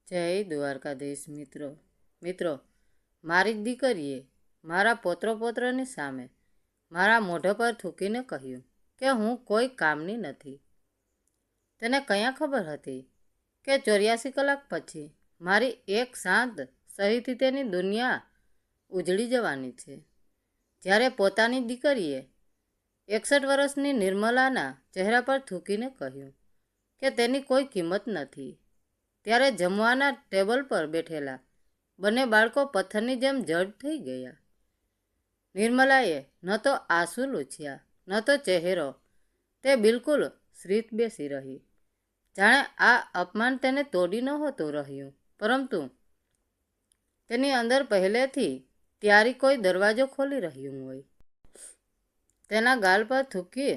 જય દ્વારકાધીશ. મિત્રો, મારી દીકરીએ મારા પોત્રની સામે મારા મોઢા પર થૂકીને કહ્યું કે હું કોઈ કામની નથી. તેને કયા ખબર હતી કે 84 કલાક પછી મારી એક શાંત સહીથી તેની દુનિયા ઉજળી જવાની છે. જ્યારે પોતાની દીકરીએ 61 વર્ષની નિર્મલાના ચહેરા પર થૂકીને કહ્યું કે તેની કોઈ કિંમત નથી, ત્યારે જમવાના ટેબલ પર બેઠેલા બંને બાળકો પથ્થરની જેમ જડ થઈ ગયા. નિર્મલાએ ન તો આંસુ લૂછ્યા, ન તો ચહેરો, તે બિલકુલ સ્થિર બેસી રહી, જાણે આ અપમાન તેને તોડી નહોતું રહ્યું, પરંતુ તેની અંદર પહેલેથી ત્યારી કોઈ દરવાજો ખોલી રહ્યું હોય. તેના ગાલ પર થૂકી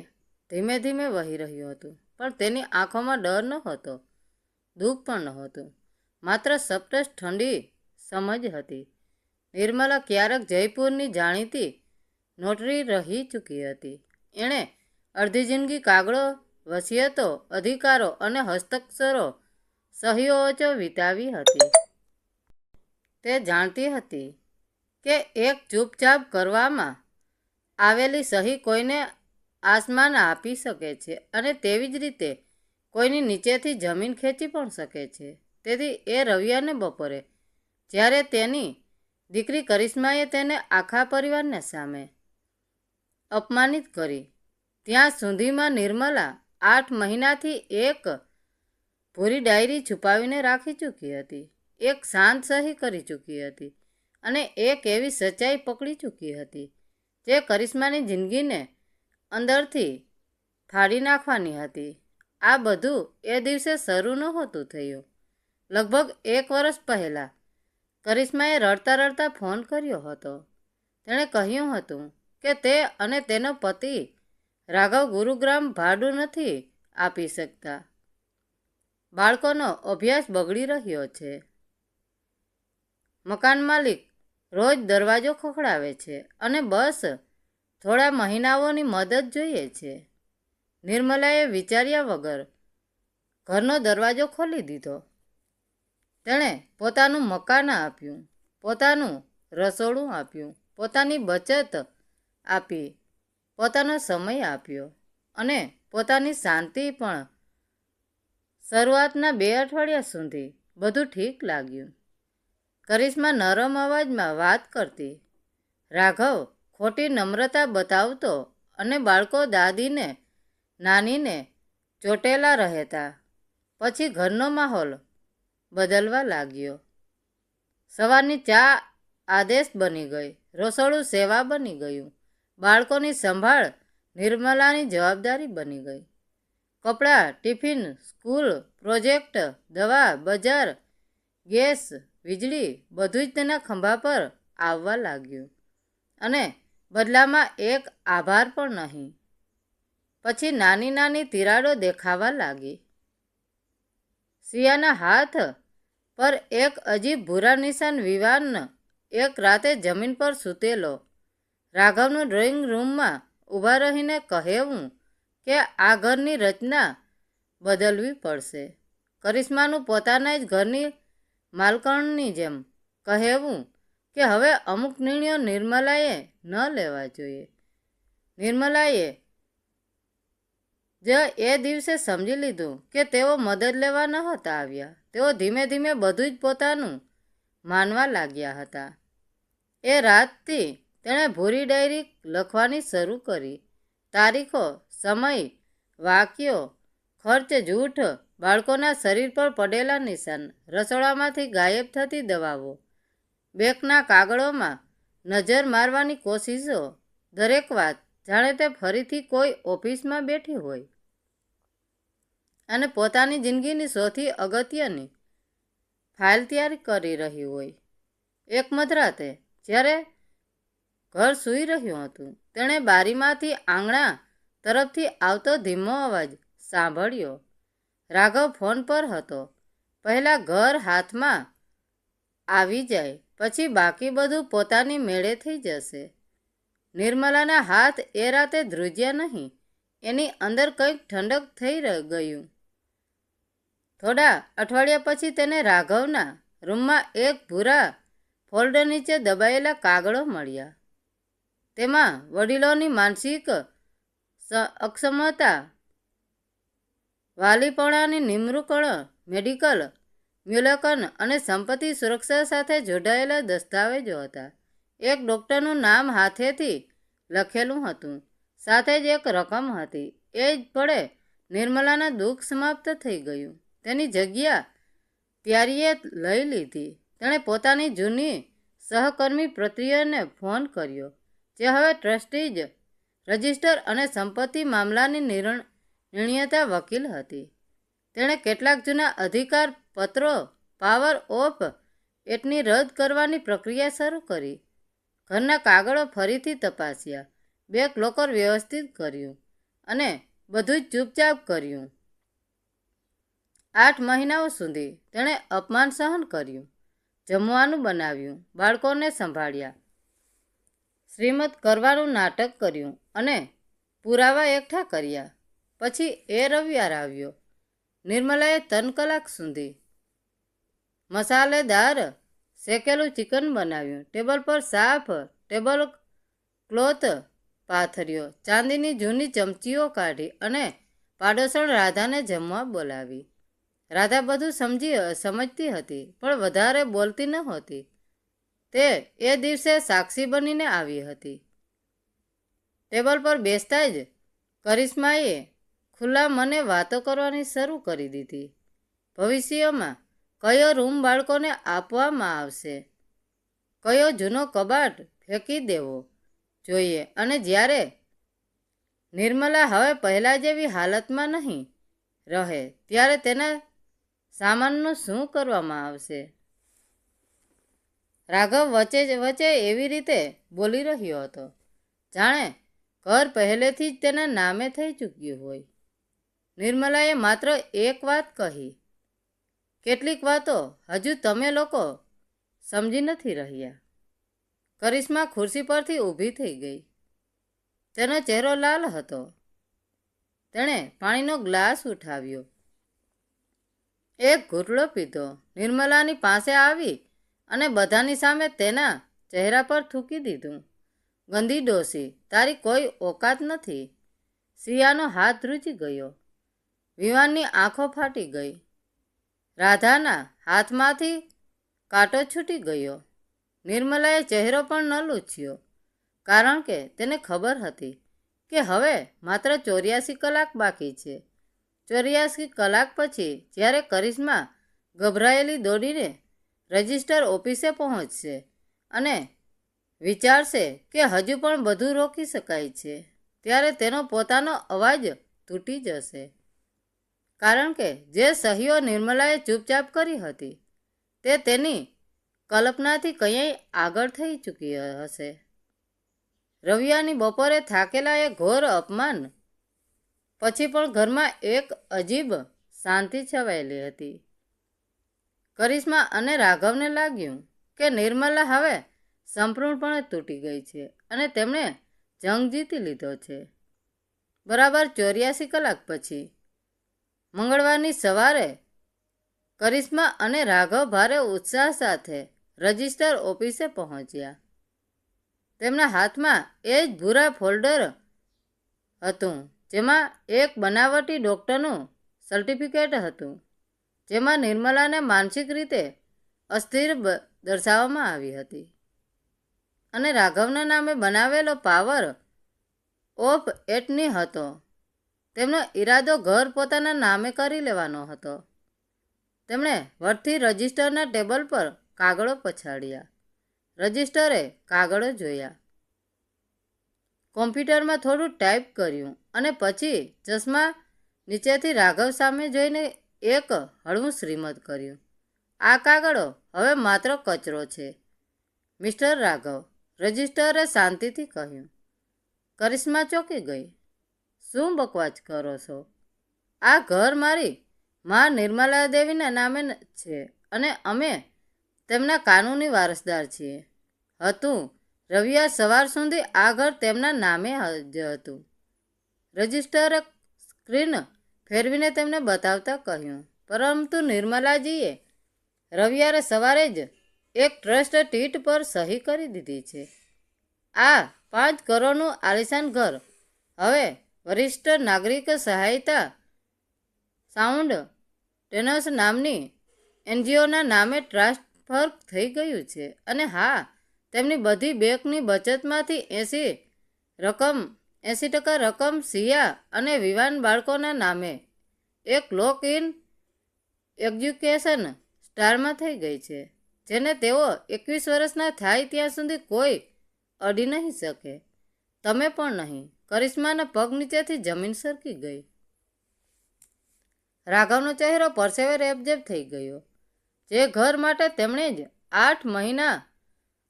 ધીમે ધીમે વહી રહ્યું હતું, પણ તેની આંખોમાં ડર નહોતો, દુઃખ પણ નહોતું, માત્ર સપ્તસ ઠંડી સમજ હતી. નિર્મલા ક્યારેક જયપુરની જાણીતી નોટરી રહી ચૂકી હતી. એણે અડધી જિંદગી કાગળો, વસિયતો, અધિકારો અને હસ્તાક્ષરો, સહીઓ વિતાવી હતી. તે જાણતી હતી કે એક ચૂપચાપ કરવામાં આવેલી સહી કોઈને આસમાન આપી શકે છે અને તેવી જ રીતે કોઈની નીચેથી જમીન ખેંચી પણ શકે છે. તેથી એ રવિવારને બપોરે જ્યારે તેની દીકરી કરિશ્માએ તેને આખા પરિવારને સામે અપમાનિત કરી, ત્યાં સુધીમાં નિર્મલા 8 મહિનાથી એક ભૂરી ડાયરી છુપાવીને રાખી ચૂકી હતી, એક શાંત સહી કરી ચૂકી હતી અને એક એવી સચ્ચાઈ પકડી ચૂકી હતી જે કરિશ્માની જિંદગીને અંદરથી ફાડી નાખવાની હતી. આ બધું એ દિવસે શરૂ નહોતું થયું. લગભગ 1 વર્ષ પહેલાં કરિશ્માએ રડતા રડતા ફોન કર્યો હતો. તેણે કહ્યું હતું કે તે અને તેનો પતિ રાઘવ ગુરુગ્રામ ભાડું નથી આપી શકતા. બાળકોનો અભ્યાસ બગડી રહ્યો છે. મકાન માલિક રોજ દરવાજો ખખડાવે છે અને બસ થોડા મહિનાઓની મદદ જોઈએ છે. નિર્મલાએ વિચાર્યા વગર ઘરનો દરવાજો ખોલી દીધો. તેણે પોતાનું મકાન આપ્યું, પોતાનું રસોડું આપ્યું, પોતાની બચત આપી, પોતાનો સમય આપ્યો અને પોતાની શાંતિ પણ. શરૂઆતના 2 અઠવાડિયા સુધી બધું ઠીક લાગ્યું. કરિશ્મા નરમ અવાજમાં વાત કરતી, રાઘવ ખોટી નમ્રતા બતાવતો અને બાળકો દાદીને નાનીને ચોટેલા રહેતા. પછી ઘરનો માહોલ બદલવા લાગ્યો. સવારની ચા આદેશ બની ગઈ, રસોડું સેવા બની ગયું, બાળકોની સંભાળ નિર્મલાની જવાબદારી બની ગઈ. કપડાં, ટિફિન, સ્કૂલ, પ્રોજેક્ટ, દવા, બજાર, ગેસ, વીજળી બધું જ તેના ખંભા પર આવવા લાગ્યું અને બદલામાં એક આભાર પણ નહીં. પછી નાની નાની તિરાડો દેખાવા લાગી. સિયાના હાથ પર એક અજીબ ભૂરા નિશાન. વિવાન એક રાતે જમીન પર સૂતેલો રાઘવનું ડ્રોઈંગ રૂમમાં ઊભા રહીને કહેવું કે આ ઘરની રચના બદલવી પડશે. કરિશ્માનું પોતાના જ ઘરની માલકણની જેમ કહેવું કે હવે અમુક નિર્ણયો નિર્મલાએ ન લેવા જોઈએ. નિર્મલાએ જ એ દિવસે સમજી લીધું કે તેઓ મદદ લેવા નહોતા આવ્યા. તેઓ ધીમે ધીમે બધું જ પોતાનું માનવા લાગ્યા હતા. એ રાતથી તેણે ભૂરી ડાયરી લખવાની શરૂ કરી. તારીખો, સમય, વાક્યો, ખર્ચ, જૂઠ, બાળકોના શરીર પર પડેલા નિશાન, રસોડામાંથી ગાયબ થતી દવાઓ, બેંકના કાગળોમાં નજર મારવાની કોશિશો, દરેક વાત જાણે તે ફરીથી કોઈ ઓફિસમાં બેઠી હોય અને પોતાની જિંદગીની સૌથી અગત્યની ફાઇલ તૈયાર કરી રહી હોય. એક મધરાતે જ્યારે ઘર સૂઈ રહ્યું હતું, તેણે બારીમાંથી આંગણા તરફથી આવતો ધીમો અવાજ સાંભળ્યો. રાઘવ ફોન પર હતો. પહેલાં ઘર હાથમાં આવી જાય, પછી બાકી બધું પોતાની મેળે થઈ જશે. નિર્મલાના હાથ એ રાતે ધ્રુજ્યા નહીં. એની અંદર કંઈક ઠંડક થઈ ગયું. થોડા અઠવાડિયા પછી તેને રાઘવના રૂમમાં એક ભૂરા ફોલ્ડર નીચે દબાયેલા કાગળો મળ્યા. તેમાં વડીલોની માનસિક અક્ષમતા, વાલીપણાની નિમણૂકણ, મેડિકલ મૂલ્યાંકન અને સંપત્તિ સુરક્ષા સાથે જોડાયેલા દસ્તાવેજો હતા. એક ડૉક્ટરનું નામ હાથેથી લખેલું હતું, સાથે જ એક રકમ હતી. એ જ પળે નિર્મલાના દુઃખ સમાપ્ત થઈ ગયું. તેની જગ્યા પ્યારીએ લઈ લીધી. તેણે પોતાની જૂની સહકર્મી પ્રત્યુને ફોન કર્યો, જે હવે ટ્રસ્ટીજ રજિસ્ટર અને સંપત્તિ મામલાની નિર્ણયતા વકીલ હતી. તેણે કેટલાક જૂના અધિકાર પત્રો પાવર ઓફ એટર્ની રદ કરવાની પ્રક્રિયા શરૂ કરી. ઘરના કાગળો ફરીથી તપાસ્યા, બેંક લોકર વ્યવસ્થિત કર્યું અને બધું જ ચૂપચાપ કર્યું. 8 મહિનાઓ સુધી તેણે અપમાન સહન કર્યું, જમવાનું બનાવ્યું, બાળકોને સંભાળ્યા, શ્રીમંત કરવાનું નાટક કર્યું અને પુરાવા એકઠા કર્યા. પછી એ રવિવાર આવ્યો. નિર્મલાએ 3 કલાક સુધી મસાલેદાર શેકેલું ચિકન બનાવ્યું, ટેબલ પર સાફ ટેબલ ક્લોથ પાથર્યો, ચાંદીની જૂની ચમચીઓ કાઢી અને પાડોશણ રાધાને જમવા બોલાવી. રાધા બધું સમજતી હતી, પણ વધારે બોલતી નહોતી. તે એ દિવસે સાક્ષી બનીને આવી હતી. ટેબલ પર બેસતા જ કરિશ્માએ ખુલ્લા મને વાતો કરવાની શરૂ કરી દીધી. ભવિષ્યમાં કયો રૂમ બાળકોને આપવામાં આવશે, કયો જૂનો કબાટ ફેંકી દેવો જોઈએ, અને જ્યારે નિર્મલા હવે પહેલાં જેવી હાલતમાં નહીં રહે ત્યારે તેના સામાનનું શું કરવામાં આવશે. રાઘવ વચ્ચે એવી રીતે બોલી રહ્યો હતો, જાણે ઘર પહેલેથી જ તેના નામે થઈ ચૂક્યું હોય. નિર્મલાએ માત્ર એક વાત કહી, કેટલીક વાતો હજુ તમે લોકો સમજી નથી રહ્યા. કરિશ્મા ખુરશી પરથી ઊભી થઈ ગઈ. તેનો ચહેરો લાલ હતો. તેણે પાણીનો ગ્લાસ ઉઠાવ્યો, એક ઘૂંટડો પીધો, નિર્મલાની પાસે આવી અને બધાની સામે તેના ચહેરા પર થૂકી દીધું. ગંદી ડોસી, તારી કોઈ ઓકાત નથી. સિયાનો હાથ ધ્રુજી ગયો. વિવાનની આંખો ફાટી ગઈ. રાધાના હાથમાંથી કાંટો છૂટી ગયો. નિર્મલાએ ચહેરો પણ ન લૂછ્યો, કારણ કે તેને ખબર હતી કે હવે માત્ર 84 કલાક બાકી છે. 84 કલાક પછી જ્યારે કરિશ્મા ગભરાયેલી દોડીને રજિસ્ટર ઓફિસે પહોંચશે અને વિચારશે કે હજુ પણ બધું રોકી શકાય છે, ત્યારે તેનો પોતાનો અવાજ તૂટી જશે. કારણ કે જે સહીઓ નિર્મલાએ ચૂપચાપ કરી હતી તે તેની કલ્પનાથી કંઈ આગળ થઈ ચૂકી હશે. રવિવારની બપોરે થાકેલા એ ઘોર અપમાન પછી પણ ઘરમાં એક અજીબ શાંતિ છવાયેલી હતી. કરિશ્મા અને રાઘવને લાગ્યું કે નિર્મલા હવે સંપૂર્ણપણે તૂટી ગઈ છે અને તેમણે જંગ જીતી લીધો છે. બરાબર 84 કલાક પછી મંગળવારની સવારે કરિશ્મા અને રાઘવ ભારે ઉત્સાહ સાથે રજિસ્ટર ઓફિસે પહોંચ્યા. તેમના હાથમાં એ જ ભૂરા ફોલ્ડર હતું, જેમાં એક બનાવટી ડૉક્ટરનું સર્ટિફિકેટ હતું, જેમાં નિર્મલાને માનસિક રીતે અસ્થિર દર્શાવવામાં આવી હતી અને રાઘવના નામે બનાવેલો પાવર ઓફ એટર્ની હતો. તેમનો ઈરાદો ઘર પોતાના નામે કરી લેવાનો હતો. તેમણે વટથી રજિસ્ટરના ટેબલ પર કાગળો પછાડ્યા. રજિસ્ટરે કાગળો જોયા, કોમ્પ્યુટરમાં થોડું ટાઈપ કર્યું અને પછી ચશ્મા નીચેથી રાઘવ સામે જોઈને એક હળવું શ્રીમત કર્યું. આ કાગળો હવે માત્ર કચરો છે, મિસ્ટર રાઘવ, રજિસ્ટરે શાંતિથી કહ્યું. કરિશ્મા ચોંકી ગઈ. શું બકવાસ કરો છો? આ ઘર મારી મા નિર્મલા દેવીના નામે છે અને અમે તેમના કાનૂની વારસદાર છીએ. હતું. રવિવાર સવાર સુધી આ ઘર તેમના નામે જ હતું. રજિસ્ટરે સ્ક્રીન ફેરવીને તેમને બતાવતા કહ્યું, પરંતુ નિર્મલાજીએ રવિવારે સવારે જ એક ટ્રસ્ટ ડીડ પર સહી કરી દીધી છે. આ 5 કરોડનું આલિશાન ઘર હવે વરિષ્ઠ નાગરિક સહાયતા સાઉન્ડ ટેનર્સ નામની એનજીઓના નામે ટ્રાન્સફર થઈ ગયું છે. અને હા, તેમની બધી બેંકની બચતમાંથી 80% રકમ સિયા અને વિવાન બાળકોના નામે એક લોક ઇન એજ્યુકેશન સ્ટારમાં થઈ ગઈ છે, જેને તેઓ 21 વર્ષના થાય ત્યાં સુધી કોઈ અડી નહીં શકે. તમે પણ નહીં. કરિશ્માના પગ નીચેથી જમીન સરકી ગઈ. રાઘવનો ચહેરો પરસેવે રેબઝેબ થઈ ગયો. જે ઘર માટે તેમણે જ 8 મહિના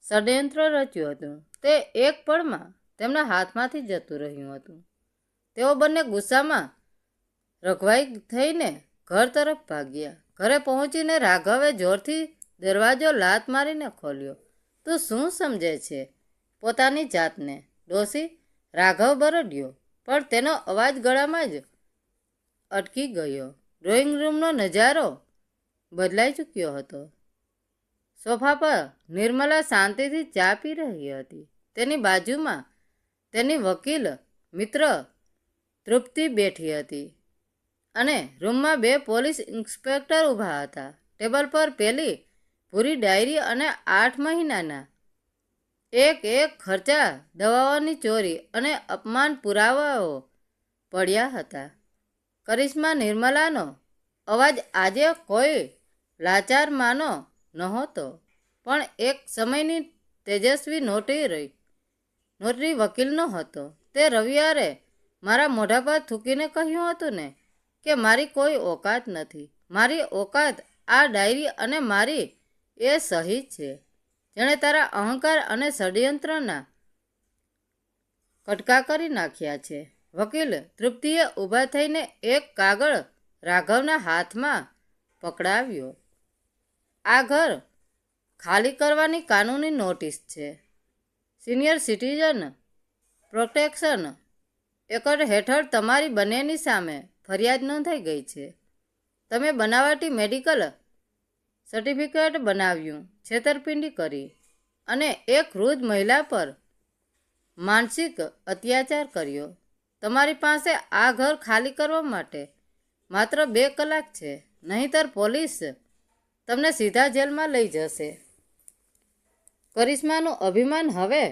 ષડયંત્ર રચ્યું હતું, તે એક પળમાં તેમના હાથમાંથી જતું રહ્યું હતું. તેઓ બંને ગુસ્સામાં રઘવાઈ થઈને ઘર તરફ ભાગ્યા. ઘરે પહોંચીને રાઘવે જોરથી દરવાજો લાત મારીને ખોલ્યો. તું શું સમજે છે પોતાની જાતને, ડોશી? રાઘવ બરડ્યો, પણ તેનો અવાજ ગળામાં જ અટકી ગયો. ડ્રોઈંગ રૂમનો નજારો બદલાઈ ચૂક્યો હતો. સોફા પર નિર્મલા શાંતિથી ચા પી રહી હતી. તેની બાજુમાં તેની વકીલ મિત્ર તૃપ્તિ બેઠી હતી અને રૂમમાં 2 પોલીસ ઇન્સ્પેક્ટર ઊભા હતા. ટેબલ પર પેલી પૂરી ડાયરી અને 8 મહિનાના એક ખર્ચા, દવાઓની ચોરી અને અપમાન પુરાવાઓ પડ્યા હતા. કરિશ્મા નિર્મલાનો અવાજ આજે કોઈ લાચાર માનો નહોતો, પણ એક સમયની તેજસ્વી નોટરી વકીલનો હતો. તે રવિવારે મારા મોઢા પર થૂકીને કહ્યું હતું ને કે મારી કોઈ ઓકાત નથી. મારી ઓકાત આ ડાયરી અને મારી એ સહી છે, જેણે તારા અહંકાર અને ષડયંત્રના કટકા કરી નાખ્યા છે. વકીલ તૃપ્તિએ ઊભા થઈને એક કાગળ રાઘવના હાથમાં પકડાવ્યો. આ ઘર ખાલી કરવાની કાનૂની નોટિસ છે. સિનિયર સિટીઝન પ્રોટેક્શન એક્ટ હેઠળ તમારી બંનેની સામે ફરિયાદ નોંધાઈ ગઈ છે. તમે બનાવટી મેડિકલ સર્ટિફિકેટ બનાવ્યું, છેતરપિંડી કરી અને એક વૃદ્ધ મહિલા પર માનસિક અત્યાચાર કર્યો. તમારી પાસે આ ઘર ખાલી કરવા માટે માત્ર 2 કલાક છે, નહીંતર પોલીસ તમને સીધા જેલમાં લઈ જશે. કરિશ્માનું અભિમાન હવે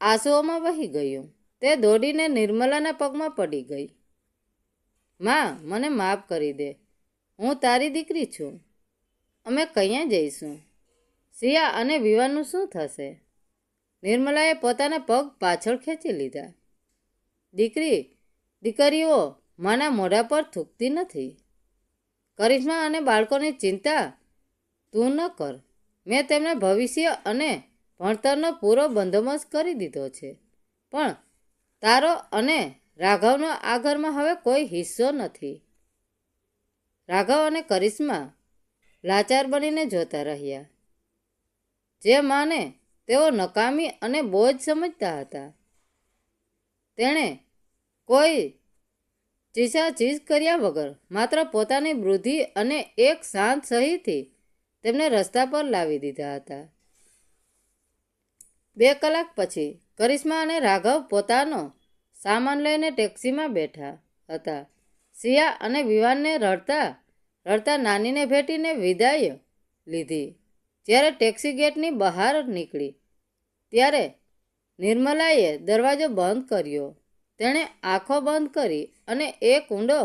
આંસુઓમાં વહી ગયું. તે દોડીને નિર્મલાના પગમાં પડી ગઈ. માં, મને માફ કરી દે. હું તારી દીકરી છું. અમે ક્યાં જઈશું? સિયા અને વિવાનનું શું થશે? નિર્મલાએ પોતાના પગ પાછળ ખેંચી લીધા. દીકરીઓ માના મોઢા પર થૂકતી નથી. કરિશ્મા અને બાળકોની ચિંતા તું ન કર. મેં તેમના ભવિષ્ય અને ભણતરનો પૂરો બંદોબસ્ત કરી દીધો છે, પણ તારો અને રાઘવનો આ ઘરમાં હવે કોઈ હિસ્સો નથી. રાઘવ અને કરિશ્મા લાચાર બનીને જોતા રહ્યા. જે માને તેઓ નકામી અને બોજ સમજતા હતા, તેણે કોઈ ચીસાચીસ કર્યા વગર માત્ર પોતાની બુદ્ધિ અને એક શાંત સહીથી તેમને રસ્તા પર લાવી દીધા હતા. 2 કલાક પછી કરિશ્મા અને રાઘવ પોતાનો સામાન લઈને ટેક્સીમાં બેઠા હતા. સિયા અને વિવાનને રડતા નાનીને ભેટીને વિદાય લીધી. જ્યારે ટેક્સી ગેટની બહાર નીકળી ત્યારે નિર્મલાએ દરવાજો બંધ કર્યો. તેણે આંખો બંધ કરી અને એક ઊંડો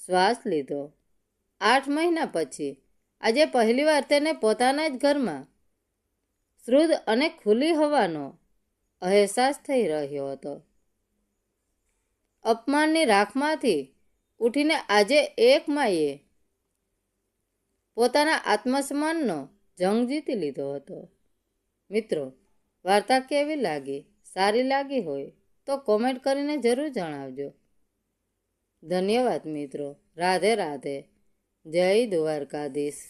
શ્વાસ લીધો. 8 મહિના પછી આજે પહેલીવાર તેને પોતાના જ ઘરમાં શુદ્ધ અને ખુલ્લી હવાનો અહેસાસ થઈ રહ્યો હતો. અપમાનની રાખમાંથી ઉઠીને આજે એક માએ પોતાના આત્મસન્માનનો જંગ જીતી લીધો હતો. મિત્રો, વાર્તા કેવી લાગી? સારી લાગી હોય તો કોમેન્ટ કરીને જરૂર જણાવજો. ધન્યવાદ મિત્રો. રાધે રાધે. જય દ્વારકાધીશ.